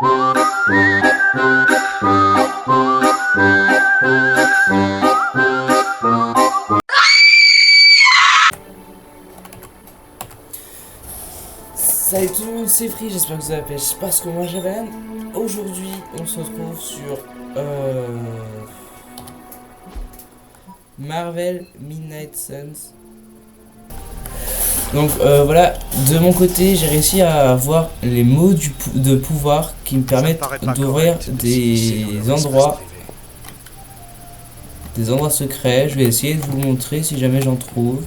Salut tout le monde, c'est Free, j'espère que vous avez la pêche parce que moi j'avais rien. Aujourd'hui, on se retrouve sur Marvel Midnight Suns. Donc voilà, de mon côté, j'ai réussi à avoir les mots de pouvoir qui me permettent d'ouvrir des endroits secrets. Je vais essayer de vous montrer si jamais j'en trouve.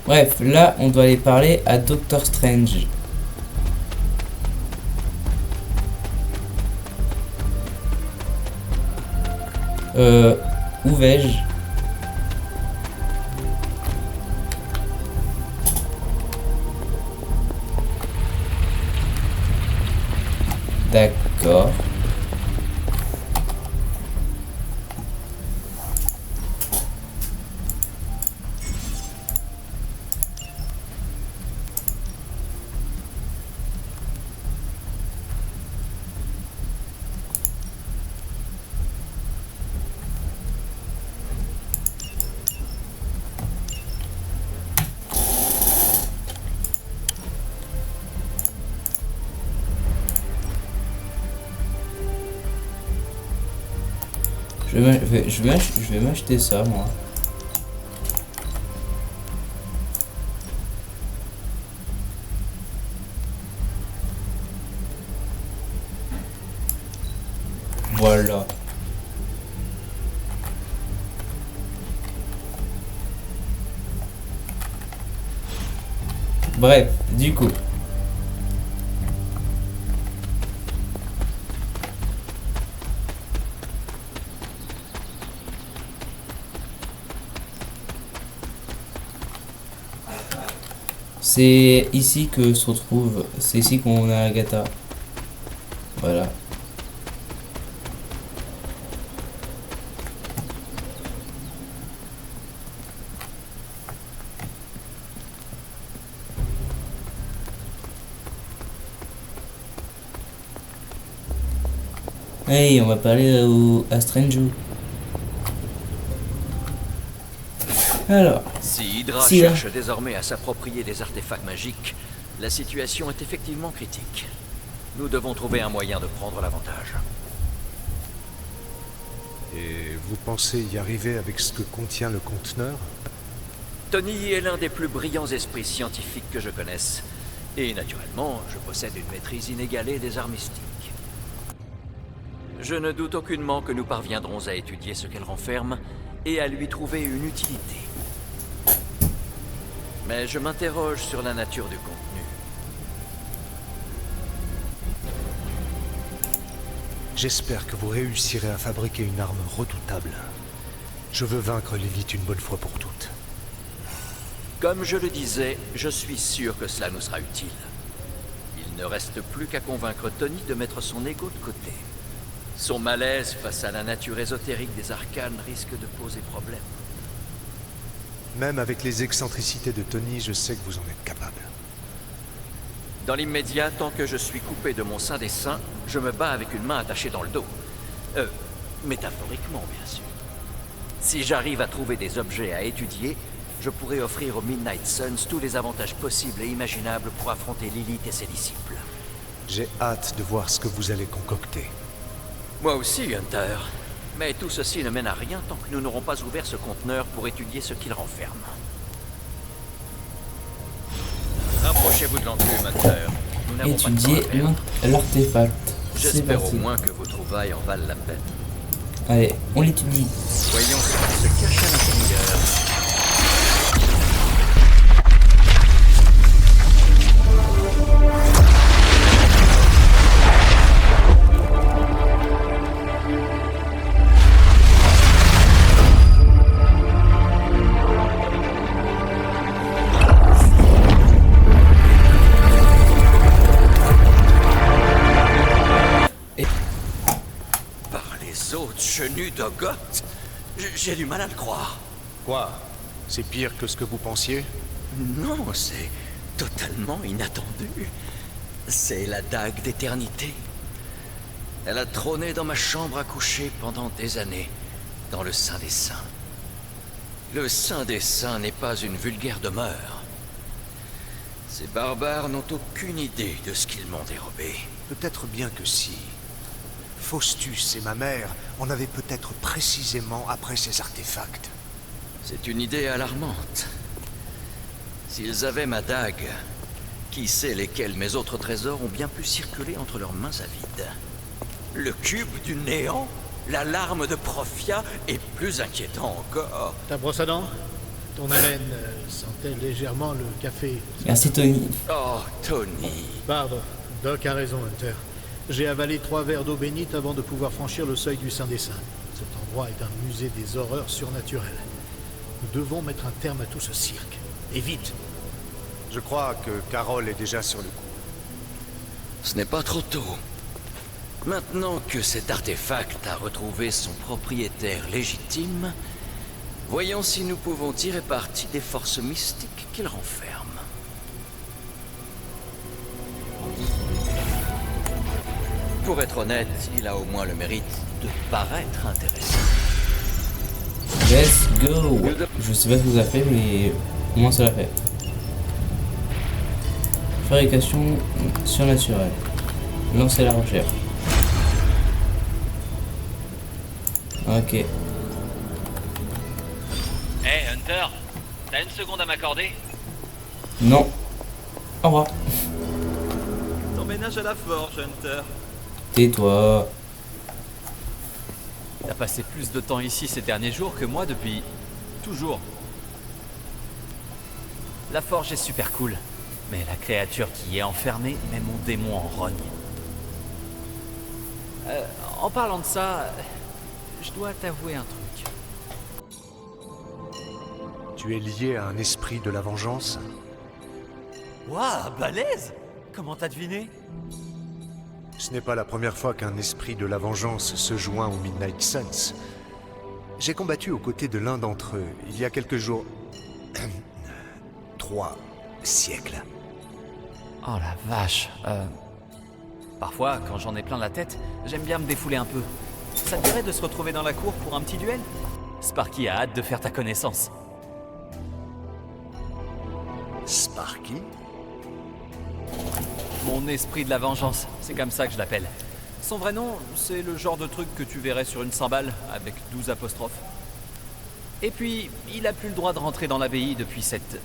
Bref, là, on doit aller parler à Doctor Strange. Où vais-je? D'accord. Je vais m'acheter ça, moi. Voilà. Bref, du coup. C'est ici que se retrouve, c'est ici qu'on a Agatha. Voilà. Hey, on va parler à Strange. Alors, si Hydra cherche désormais à s'approprier des artefacts magiques, la situation est effectivement critique. Nous devons trouver un moyen de prendre l'avantage. Et vous pensez y arriver avec ce que contient le conteneur? Tony est l'un des plus brillants esprits scientifiques que je connaisse. Et naturellement, je possède une maîtrise inégalée des arts mystiques. Je ne doute aucunement que nous parviendrons à étudier ce qu'elle renferme et à lui trouver une utilité. Mais je m'interroge sur la nature du contenu. J'espère que vous réussirez à fabriquer une arme redoutable. Je veux vaincre l'élite une bonne fois pour toutes. Comme je le disais, je suis sûr que cela nous sera utile. Il ne reste plus qu'à convaincre Tony de mettre son ego de côté. Son malaise face à la nature ésotérique des arcanes risque de poser problème. Même avec les excentricités de Tony, je sais que vous en êtes capable. Dans l'immédiat, tant que je suis coupé de mon sein des saints, je me bats avec une main attachée dans le dos. Métaphoriquement, bien sûr. Si j'arrive à trouver des objets à étudier, je pourrais offrir aux Midnight Suns tous les avantages possibles et imaginables pour affronter Lilith et ses disciples. J'ai hâte de voir ce que vous allez concocter. Moi aussi, Hunter. Mais tout ceci ne mène à rien tant que nous n'aurons pas ouvert ce conteneur pour étudier ce qu'il renferme. Rapprochez-vous de l'enclume, Hunter. Nous n'avons pas de temps à perdre. L'artefact. J'espère au moins que vos trouvailles en valent la peine. Allez, on l'étudie. Voyons ce qui se cache à l'intérieur. les autres chenus d'Ogoth? J'ai du mal à le croire. Quoi? C'est pire que ce que vous pensiez? Non, c'est totalement inattendu. C'est la dague d'éternité. Elle a trôné dans ma chambre à coucher pendant des années, dans le Saint des Saints. Le Saint des Saints n'est pas une vulgaire demeure. Ces barbares n'ont aucune idée de ce qu'ils m'ont dérobé. Peut-être bien que si. Faustus et ma mère en avaient peut-être précisément après ces artefacts. C'est une idée alarmante. S'ils avaient ma dague, qui sait lesquels mes autres trésors ont bien pu circuler entre leurs mains avides. Le cube du néant, la larme de Profia, et plus inquiétant encore. Ta brosse à dents? Ton haleine sentait légèrement le café. Merci Tony. Oh, Tony. Pardon, Doc a raison, Hunter. J'ai avalé 3 verres d'eau bénite avant de pouvoir franchir le seuil du Saint des Saints. Cet endroit est un musée des horreurs surnaturelles. Nous devons mettre un terme à tout ce cirque. Et vite! Je crois que Carol est déjà sur le coup. Ce n'est pas trop tôt. Maintenant que cet artefact a retrouvé son propriétaire légitime, voyons si nous pouvons tirer parti des forces mystiques qu'il renferme. Pour être honnête, il a au moins le mérite de paraître intéressant. Let's go. Je sais pas ce que vous avez fait, mais au moins ça l'a fait. Fabrication surnaturelle. Lancer la recherche. Ok. Hey Hunter, t'as une seconde à m'accorder? Non. Au revoir. T'emménages à la forge, Hunter. Tais-toi. T'as passé plus de temps ici ces derniers jours que moi depuis... toujours. La forge est super cool, mais la créature qui y est enfermée met mon démon en rogne. En parlant de ça, je dois t'avouer un truc. Tu es lié à un esprit de la vengeance? Waouh, balèze! Comment t'as deviné? Ce n'est pas la première fois qu'un esprit de la vengeance se joint aux Midnight Suns. J'ai combattu aux côtés de l'un d'entre eux, il y a quelques jours... 3 siècles. Oh la vache, Parfois, quand j'en ai plein la tête, j'aime bien me défouler un peu. Ça te dirait de se retrouver dans la cour pour un petit duel? Sparky a hâte de faire ta connaissance. Sparky? Mon esprit de la vengeance, c'est comme ça que je l'appelle. Son vrai nom, c'est le genre de truc que tu verrais sur une cymbale, avec 12 apostrophes. Et puis, il a plus le droit de rentrer dans l'abbaye depuis cet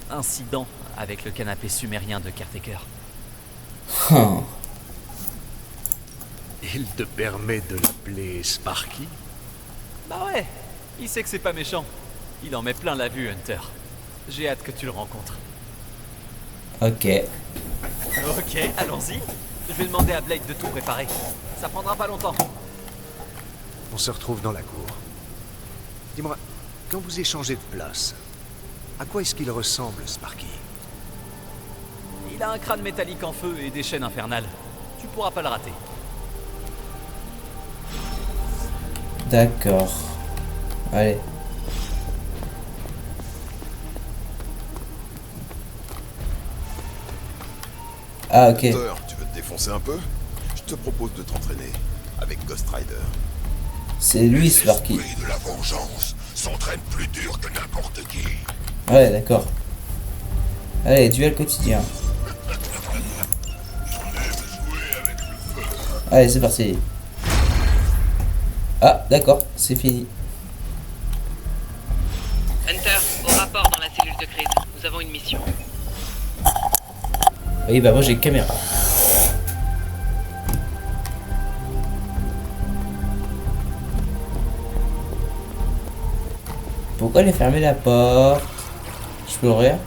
incident avec le canapé sumérien de Caretaker. Il te permet de l'appeler Sparky? Bah ouais, il sait que c'est pas méchant. Il en met plein la vue, Hunter. J'ai hâte que tu le rencontres. Ok. Ok, allons-y. Je vais demander à Blake de tout préparer. Ça prendra pas longtemps. On se retrouve dans la cour. Dis-moi, quand vous échangez de place, à quoi est-ce qu'il ressemble, Sparky? Il a un crâne métallique en feu et des chaînes infernales. Tu pourras pas le rater. D'accord. Allez. Ah ok. Hunter, tu veux te défoncer un peu? Je te propose de t'entraîner avec Ghost Rider. C'est lui Sparky. L'esprit de la vengeance s'entraîne plus dur que n'importe qui. Ouais d'accord. Allez, duel quotidien. Allez, c'est parti. Ah, d'accord, c'est fini. Hunter, au rapport dans la cellule de crise. Nous avons une mission. Oui, bah moi j'ai caméra. Pourquoi les fermer la porte? Je peux ouvrir?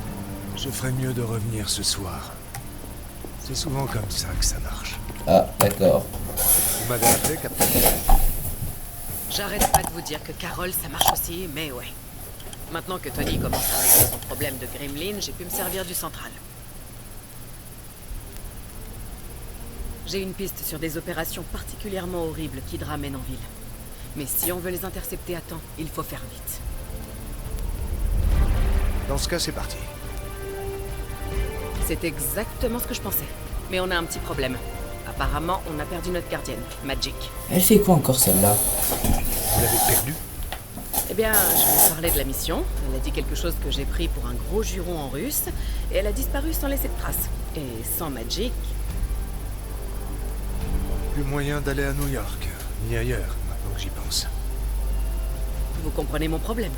Je ferais mieux de revenir ce soir. C'est souvent comme ça que ça marche. Ah, d'accord. Vous m'avez appelé, Captain? J'arrête pas de vous dire que Carol, ça marche aussi, mais ouais. Maintenant que Tony commence à régler son problème de Gremlin, j'ai pu me servir du central. J'ai une piste sur des opérations particulièrement horribles qu'Hydra mène en ville. Mais si on veut les intercepter à temps, il faut faire vite. Dans ce cas, c'est parti. C'est exactement ce que je pensais. Mais on a un petit problème. Apparemment, on a perdu notre gardienne, Magic. Elle fait quoi encore celle-là? Vous l'avez perdue? Eh bien, je vais parler de la mission. Elle a dit quelque chose que j'ai pris pour un gros juron en russe, et elle a disparu sans laisser de traces. Et sans Magic... Plus moyen d'aller à New York, ni ailleurs, maintenant que j'y pense. Vous comprenez mon problème?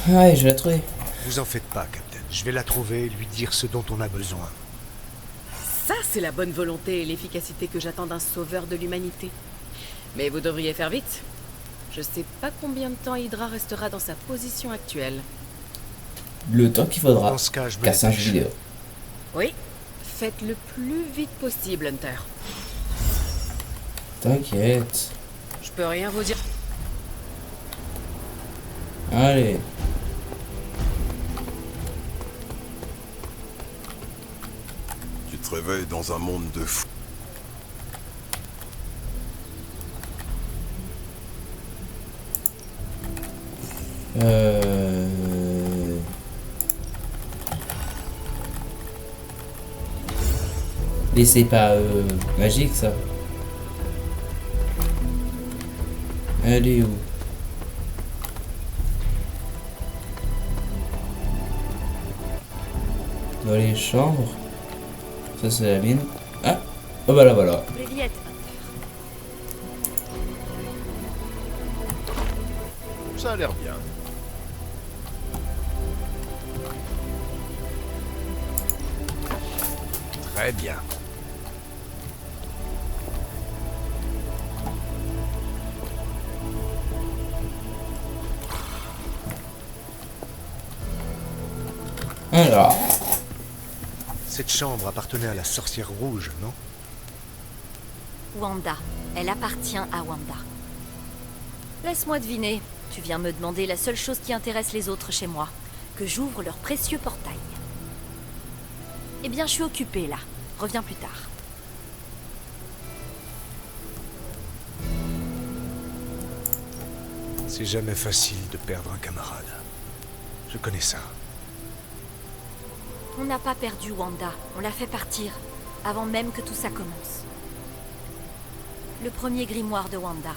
Ouais, je vais la trouver. Vous en faites pas, Captain. Je vais la trouver et lui dire ce dont on a besoin. Ça, c'est la bonne volonté et l'efficacité que j'attends d'un sauveur de l'humanité. Mais vous devriez faire vite. Je sais pas combien de temps Hydra restera dans sa position actuelle. Le temps qu'il faudra. Dans ce cas, je me Casser un jeu dépêche. vidéo. Oui, faites le plus vite possible, Hunter. T'inquiète. Je peux rien vous dire. Allez. Tu te réveilles dans un monde de fous. Mais c'est pas magique ça. Elle est où? Dans les chambres. Ça c'est la mine. Ah, oh bah là voilà. Ça a l'air bien. Très bien. Alors. Cette chambre appartenait à la sorcière rouge, non? Wanda. Elle appartient à Wanda. Laisse-moi deviner. Tu viens me demander la seule chose qui intéresse les autres chez moi. Que j'ouvre leur précieux portail. Eh bien, je suis occupée, là. Reviens plus tard. C'est jamais facile de perdre un camarade. Je connais ça. On n'a pas perdu Wanda. On l'a fait partir. Avant même que tout ça commence. Le premier grimoire de Wanda.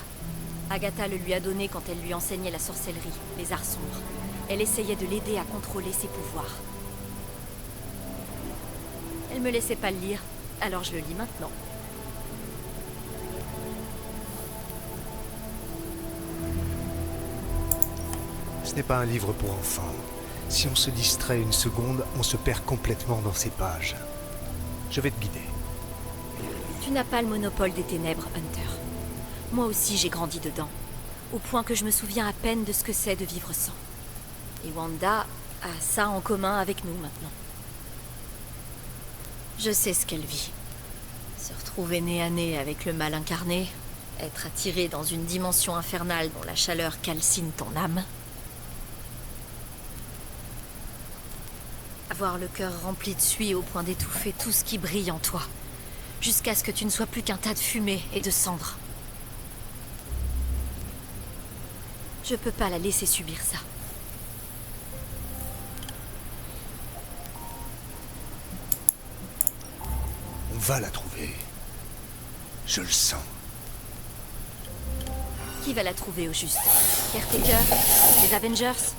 Agatha le lui a donné quand elle lui enseignait la sorcellerie, les arts sombres. Elle essayait de l'aider à contrôler ses pouvoirs. Elle me laissait pas le lire, alors je le lis maintenant. Ce n'est pas un livre pour enfants. Si on se distrait une seconde, on se perd complètement dans ces pages. Je vais te guider. Tu n'as pas le monopole des ténèbres, Hunter. Moi aussi j'ai grandi dedans, au point que je me souviens à peine de ce que c'est de vivre sans. Et Wanda a ça en commun avec nous maintenant. Je sais ce qu'elle vit. Se retrouver nez à nez avec le mal incarné, être attiré dans une dimension infernale dont la chaleur calcine ton âme. Avoir le cœur rempli de suie au point d'étouffer tout ce qui brille en toi, jusqu'à ce que tu ne sois plus qu'un tas de fumée et de cendres. Je peux pas la laisser subir ça. On va la trouver. Je le sens. Qui va la trouver au juste? Caretaker? Les Avengers?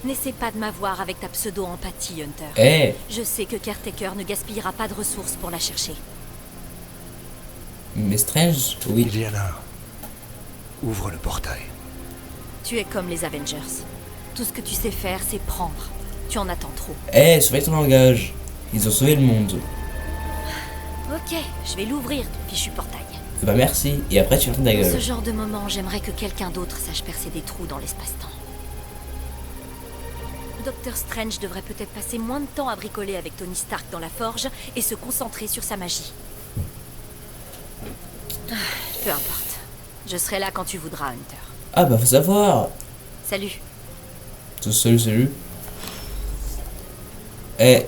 N'essaie pas de m'avoir avec ta pseudo-empathie, Hunter. Eh. Je sais que Caretaker ne gaspillera pas de ressources pour la chercher. Mais Strange, oui. Illyana, ouvre le portail. Tu es comme les Avengers. Tout ce que tu sais faire, c'est prendre. Tu en attends trop. Eh, surveille ton langage. Ils ont sauvé le monde. Ok, je vais l'ouvrir, ton fichu portail. Bah merci, et après tu fermes ta Dans ce gueule. genre de moment, j'aimerais que quelqu'un d'autre sache percer des trous dans l'espace-temps. Docteur Strange devrait peut-être passer moins de temps à bricoler avec Tony Stark dans la forge et se concentrer sur sa magie. Peu importe. Je serai là quand tu voudras, Hunter. Ah bah faut savoir. Salut. Salut. Eh.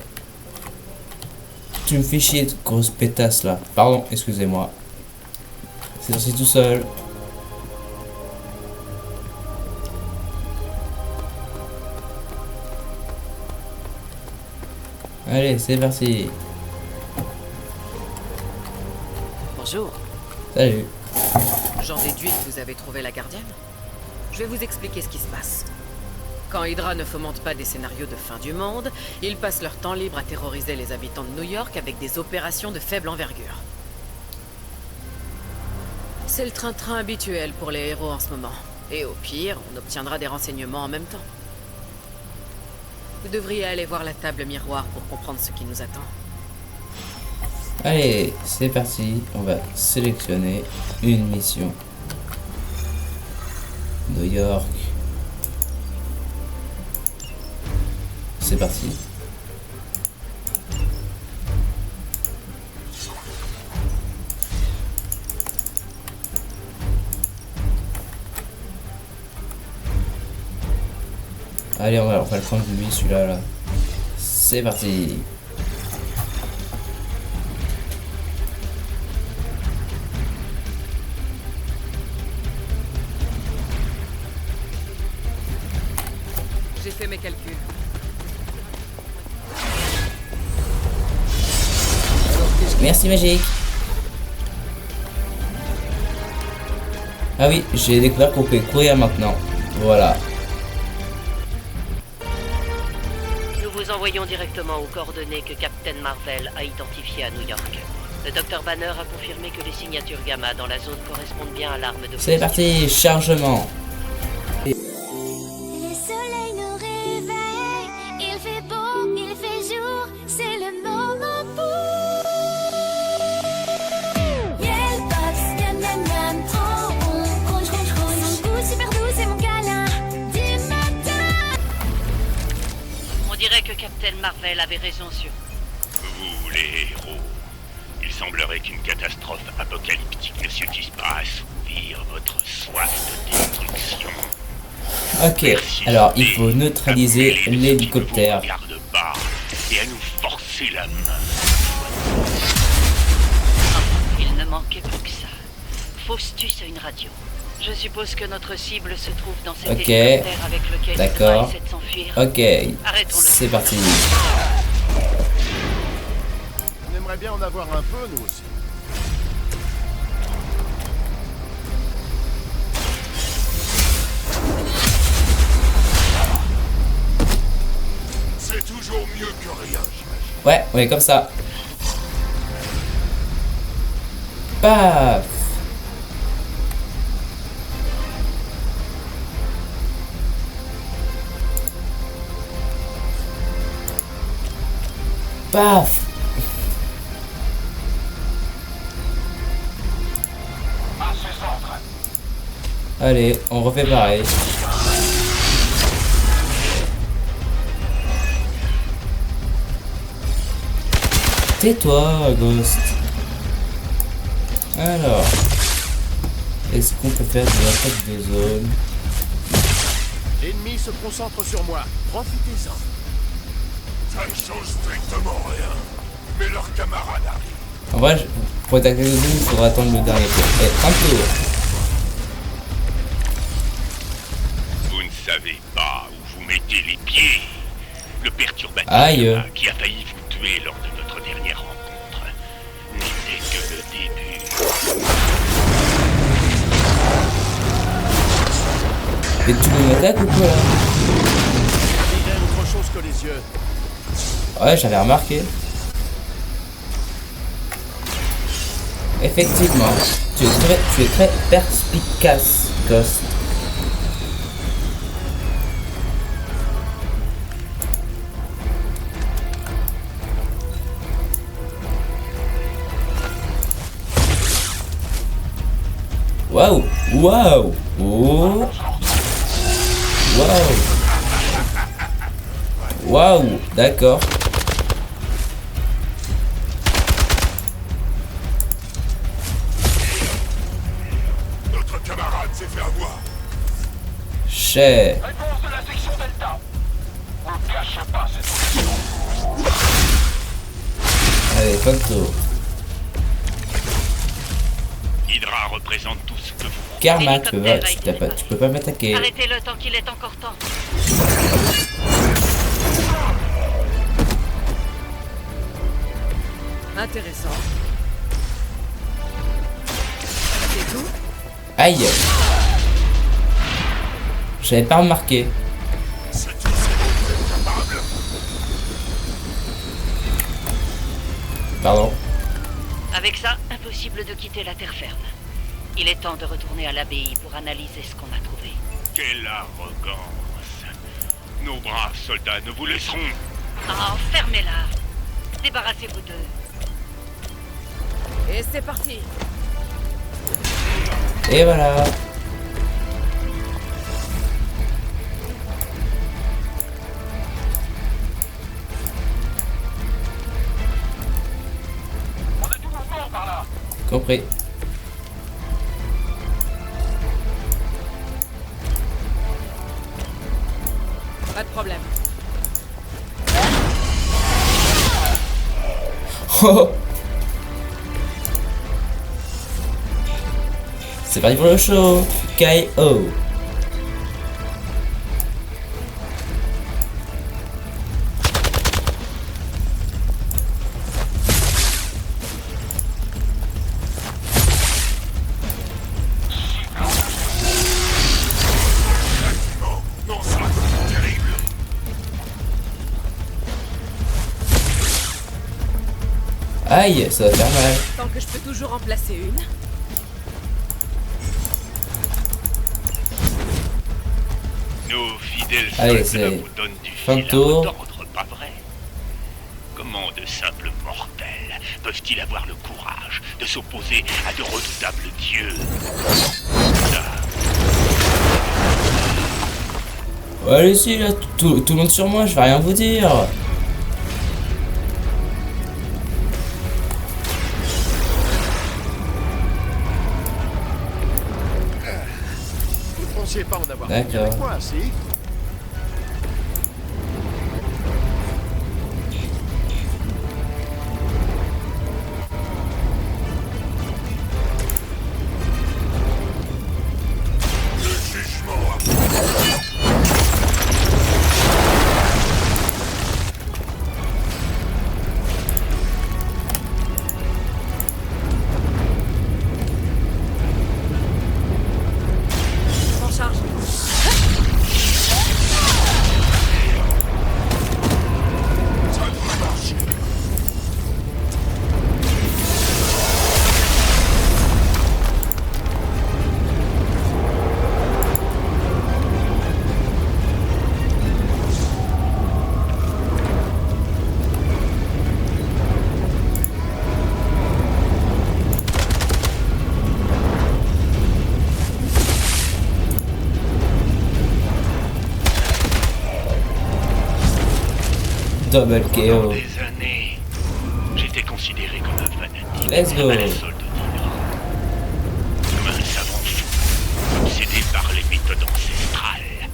Tu me fais chier, grosse pétasse là. Pardon, excusez-moi. C'est sorti tout seul. Allez, c'est parti. Bonjour. Salut. J'en déduis que vous avez trouvé la gardienne. Je vais vous expliquer ce qui se passe. Quand Hydra ne fomente pas des scénarios de fin du monde, ils passent leur temps libre à terroriser les habitants de New York avec des opérations de faible envergure. C'est le train-train habituel pour les héros en ce moment. Et au pire, on obtiendra des renseignements en même temps. Vous devriez aller voir la table miroir pour comprendre ce qui nous attend. Allez, c'est parti. On va sélectionner une mission. New York. C'est parti. Allez, on va le prendre lui, celui-là. Là. C'est parti. J'ai fait mes calculs. Merci Magique. Ah oui, j'ai découvert qu'on peut courir maintenant. Voilà. Nous vous envoyons directement aux coordonnées que Captain Marvel a identifiées à New York. Le Dr Banner a confirmé que les signatures gamma dans la zone correspondent bien à l'arme de... C'est parti, chargement. Que Captain Marvel avait raison sur... Vous, les héros, il semblerait qu'une catastrophe apocalyptique ne suffise pas à assouvir votre soif de destruction. Ok, alors il faut neutraliser l'hélicoptère. Garde pas et à nous forcer la main. Il ne manquait plus que ça. Faustus a une radio. Je suppose que notre cible se trouve dans cet hélicoptère avec lequel d'accord. il essaie de s'enfuir. Ok, c'est parti. On aimerait bien en avoir un peu, nous aussi. C'est toujours mieux que rien, j'imagine. Ouais, on est comme ça. Paf. Paf. Allez, on refait pareil. Tais-toi, Ghost. Alors, est-ce qu'on peut faire de l'attaque de zone? L'ennemi se concentre sur moi. Profitez-en. Ça ne change strictement rien. Mais leurs camarades arrivent. En vrai, pour attaquer le zone, il faudra attendre le dernier tour. Et un tour. Vous ne savez pas où vous mettez les pieds. Le perturbateur qui a failli vous tuer lors de notre dernière rencontre n'était que le début. Et tu me m'attaques ou quoi là? Il y a autre chose que les yeux. Ouais, j'avais remarqué. Effectivement, tu es très perspicace, Ghost. Waouh, waouh, oh, waouh, waouh, d'accord. Notre camarade s'est fait avoir. Cher. Réponse de la section Delta. On ne cache pas cette section. Allez, photo. Hydra représente tout ce que vous... Karma, tu peux pas m'attaquer. Arrêtez-le tant qu'il est encore temps. Intéressant. C'est tout? Aïe. J'avais pas remarqué. Pardon. Avec ça, impossible de quitter la terre ferme. Il est temps de retourner à l'abbaye pour analyser ce qu'on a trouvé. Quelle arrogance. Nos braves soldats ne vous laisseront. Oh, fermez-la. Débarrassez-vous d'eux. Et c'est parti. Et voilà. Compris. Pas de problème. C'est parti pour le show. KO. Aïe, ça va faire mal. Tant que je peux toujours en placer une. Nos fidèles allez, soldats vous donnent du fin de fil à tour. retordre, pas vrai? Comment de simples mortels peuvent-ils avoir le courage de s'opposer à de redoutables dieux? Allez-y, là, tout le monde sur moi, je vais rien vous dire. Vous pensiez pas en avoir D'accord. avec moi, si? Double KO. Pendant des années, j'étais considéré comme un fanatique. Let's go. À la solde d'Hydra. Comme un savant fou, obsédé par les méthodes ancestrales.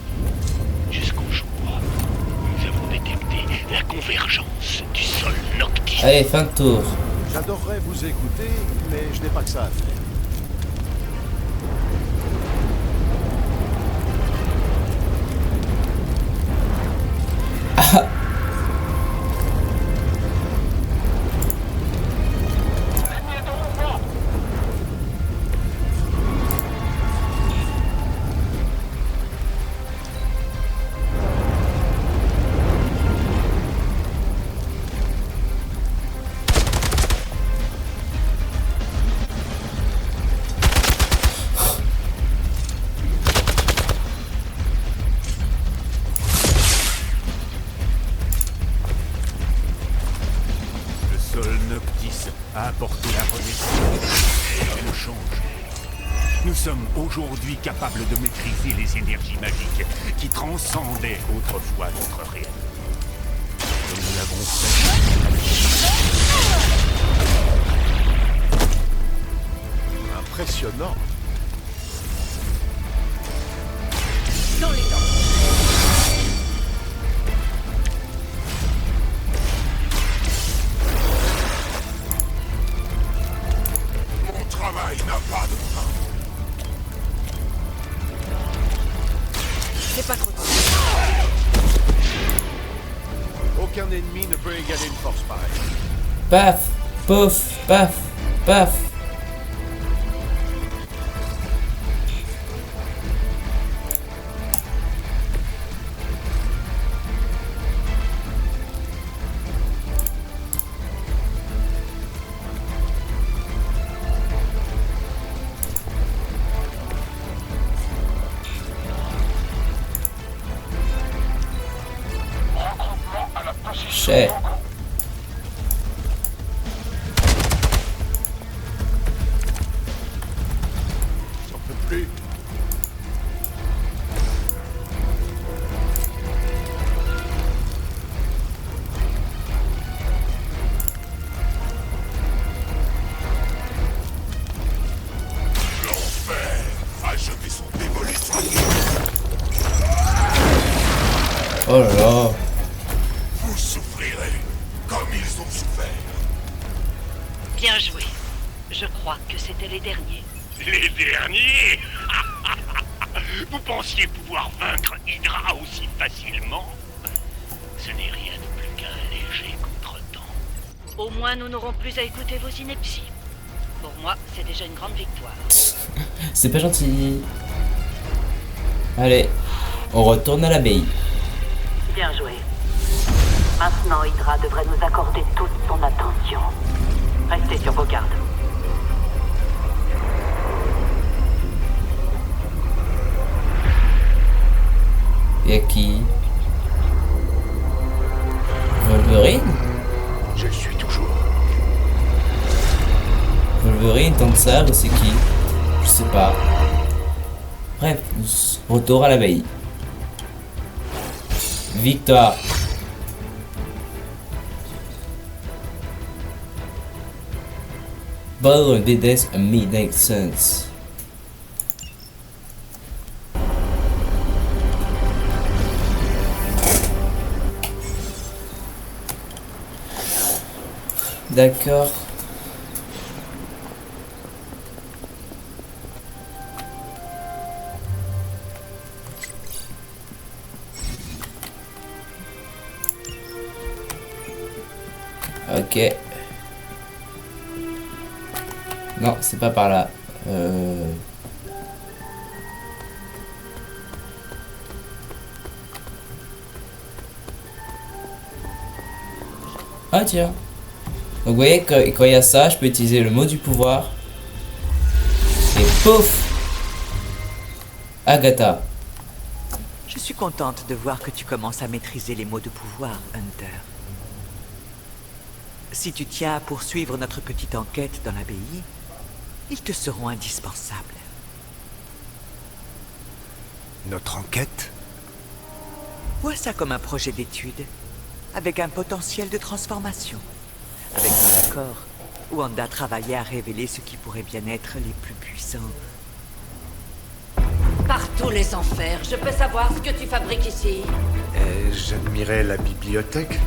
Jusqu'au jour où nous avons détecté la convergence du sol noctis. Allez, fin de tour. J'adorerais vous écouter, mais je n'ai pas que ça à faire. a apporté la renaissance et le changer. Nous sommes aujourd'hui capables de maîtriser les énergies magiques qui transcendaient autrefois notre réalité. Et nous l'avons fait. Impressionnant. Dans les dents. Mon travail travail n'a pas de fin. C'est pas trop tôt. Aucun ennemi ne peut égaler une force pareille. Paf, pouf, paf, paf. Chais. J'en peux plus. L'enfer a jeté son démolition. Oh là là. Vous souffrirez comme ils ont souffert. Bien joué. Je crois que c'était les derniers. Les derniers? Vous pensiez pouvoir vaincre Hydra aussi facilement? Ce n'est rien de plus qu'un léger contretemps. Au moins, nous n'aurons plus à écouter vos inepties. Pour moi, c'est déjà une grande victoire. C'est pas gentil. Allez, on retourne à l'abbaye. Bien joué. Maintenant, Hydra devrait nous accorder toute son attention. Restez sur vos gardes. Y'a qui? Wolverine? Je le suis toujours. Wolverine, tant que ça, c'est qui? Je sais pas. Bref, retour à l'abbaye. Victoire. Battle of the Death at Midnight Suns. D'accord. Ok. Non, c'est pas par là. Ah tiens. Donc vous voyez, quand il y a ça, je peux utiliser le mot du pouvoir. Et pouf! Agatha. Je suis contente de voir que tu commences à maîtriser les mots de pouvoir, Hunter. Si tu tiens à poursuivre notre petite enquête dans l'abbaye, ils te seront indispensables. Notre enquête? Vois ça comme un projet d'étude, avec un potentiel de transformation. Avec mon accord, Wanda travaillait à révéler ce qui pourrait bien être les plus puissants. Par tous les enfers, je peux savoir ce que tu fabriques ici? J'admirais la bibliothèque.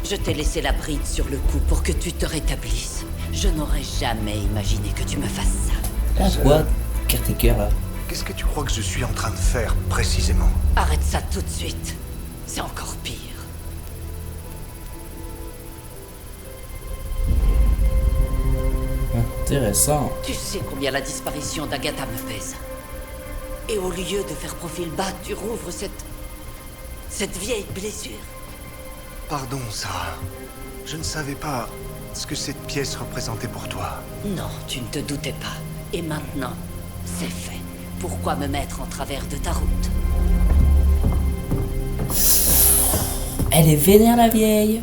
Je t'ai laissé la bride sur le cou pour que tu te rétablisses. Je n'aurais jamais imaginé que tu me fasses ça. Ah quoi? Caretaker là. Qu'est-ce que tu crois que je suis en train de faire, précisément? Arrête ça tout de suite. C'est encore pire. Intéressant. Tu sais combien la disparition d'Agatha me pèse. Et au lieu de faire profil bas, tu rouvres cette vieille blessure. Pardon, Sarah. Je ne savais pas ce que cette pièce représentait pour toi. Non, tu ne te doutais pas. Et maintenant, c'est fait. Pourquoi me mettre en travers de ta route? Elle est vénère la vieille.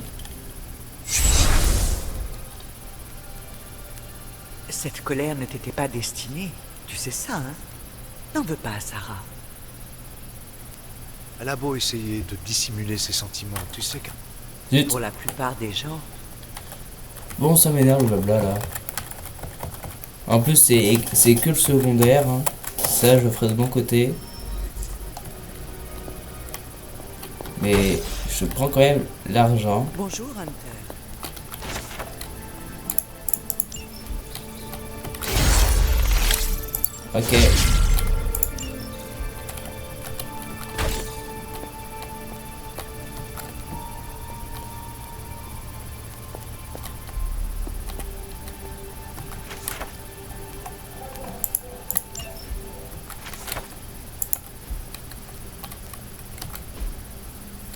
Cette colère ne t'était pas destinée. Tu sais ça, hein? N'en veux pas, Sarah. Elle a beau essayer de dissimuler ses sentiments, tu sais que... Pour la plupart des gens. Bon, ça m'énerve le blabla là. En plus, c'est que le secondaire. Hein. Ça, je le ferai de mon côté. Mais je prends quand même l'argent. Bonjour, Hunter. Ok.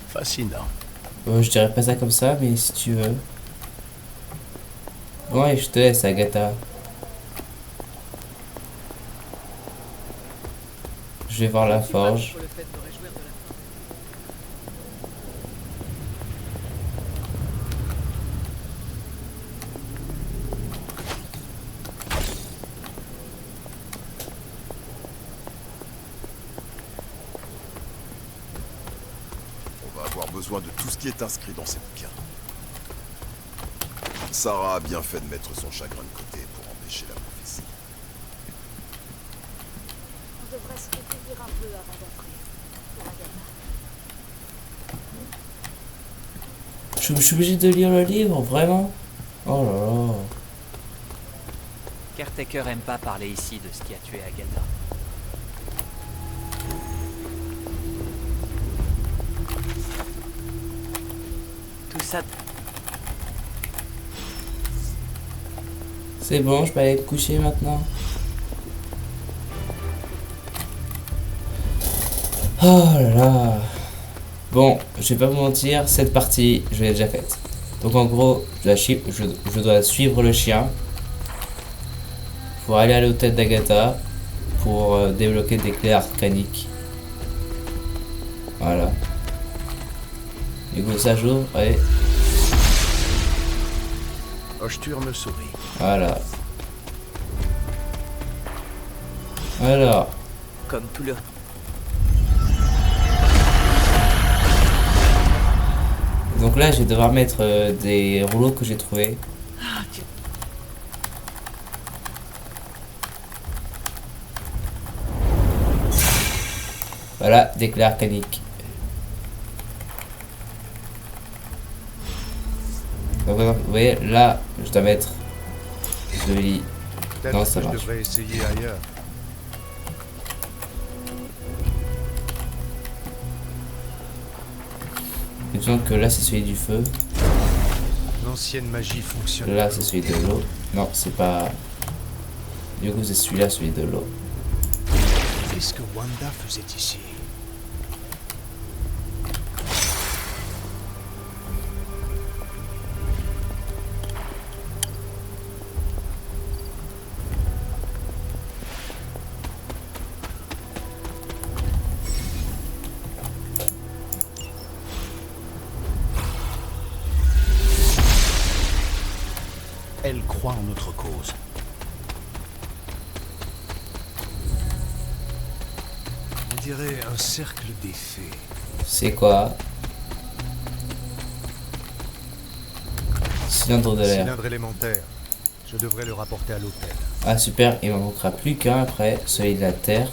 Fascinant. Bon, je dirais pas ça comme ça, mais si tu veux. Bon, et je te laisse, Agatha. Je vais voir la forge. On va avoir besoin de tout ce qui est inscrit dans ces bouquins. Sarah a bien fait de mettre son chagrin de côté pour empêcher la prophétie. On devrait se recueillir un peu avant d'entrer. Pour Agatha. Je suis obligé de lire le livre, vraiment? Oh là là. Caretaker aime pas parler ici de ce qui a tué Agatha. Tout ça... C'est bon, je peux aller me coucher maintenant. Oh là là. Bon, je vais pas vous mentir, cette partie, je l'ai déjà faite. Donc en gros, je dois suivre le chien pour aller à l'hôtel d'Agatha pour débloquer des clés arcaniques. Voilà. Du coup, ça j'ouvre, allez. Hochetur me sourit. Voilà. Alors. Comme tout le... Donc là, je vais devoir mettre des rouleaux que j'ai trouvés. Voilà, des clés arcaniques. Donc, vous voyez, là, je dois mettre de lit. Non, ça marche. Je devrais essayer ailleurs. Il me semble que là, c'est celui du feu. L'ancienne magie fonctionne. Là, c'est celui de l'eau. Non, c'est pas... Du coup, c'est celui-là, celui de l'eau. Qu'est-ce que Wanda faisait ici? Elle croit en notre cause. On dirait un cercle des fées. C'est quoi? Cylindre de l'air. Cylindre élémentaire. Je devrais le rapporter à l'hôtel. Ah super, il m'en manquera plus qu'un après, celui de la terre.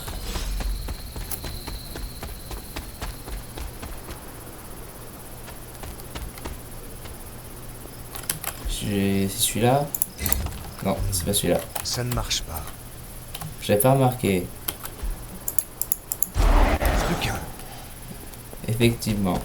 C'est celui-là? Non, c'est pas celui-là. Ça ne marche pas. J'avais pas remarqué. Plus qu'un. Effectivement.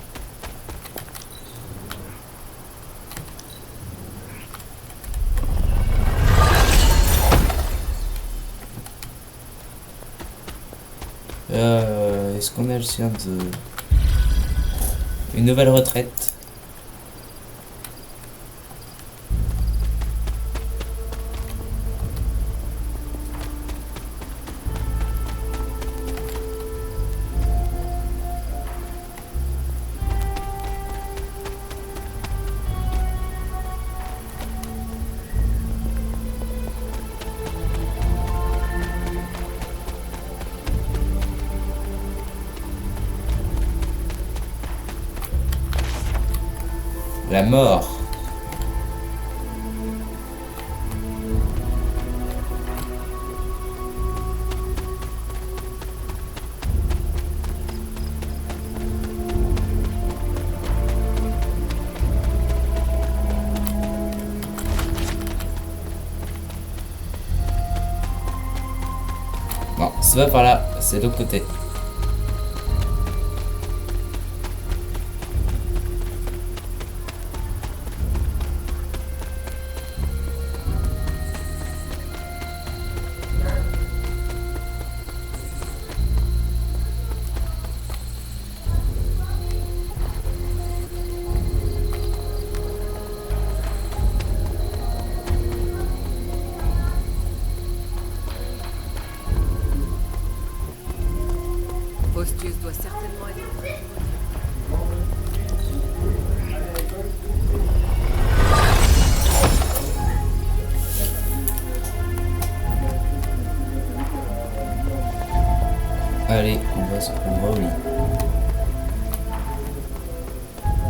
Est-ce qu'on a le sien de... Une nouvelle retraite? La mort. Non, c'est pas par là, c'est de l'autre côté. Postius doit certainement être... Allez, on va au lit.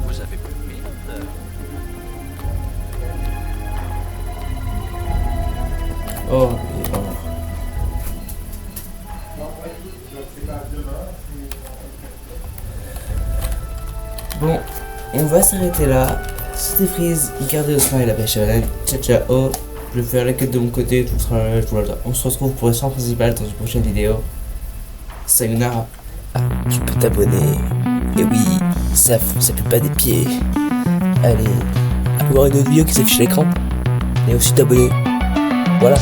Vous avez plus de merde. Oh, et oh. Bon, on va s'arrêter là. C'était Freeze, gardez le smile, la pêche à la ciao ciao. Je vais faire la quête de mon côté, tout sera là, tout le temps. On se retrouve pour l'histoire principale dans une prochaine vidéo. Sayonara. Ah, tu peux t'abonner. Et oui, ça pue pas des pieds. Allez, à voir une autre vidéo qui s'affiche à l'écran. Et aussi t'abonner. Voilà.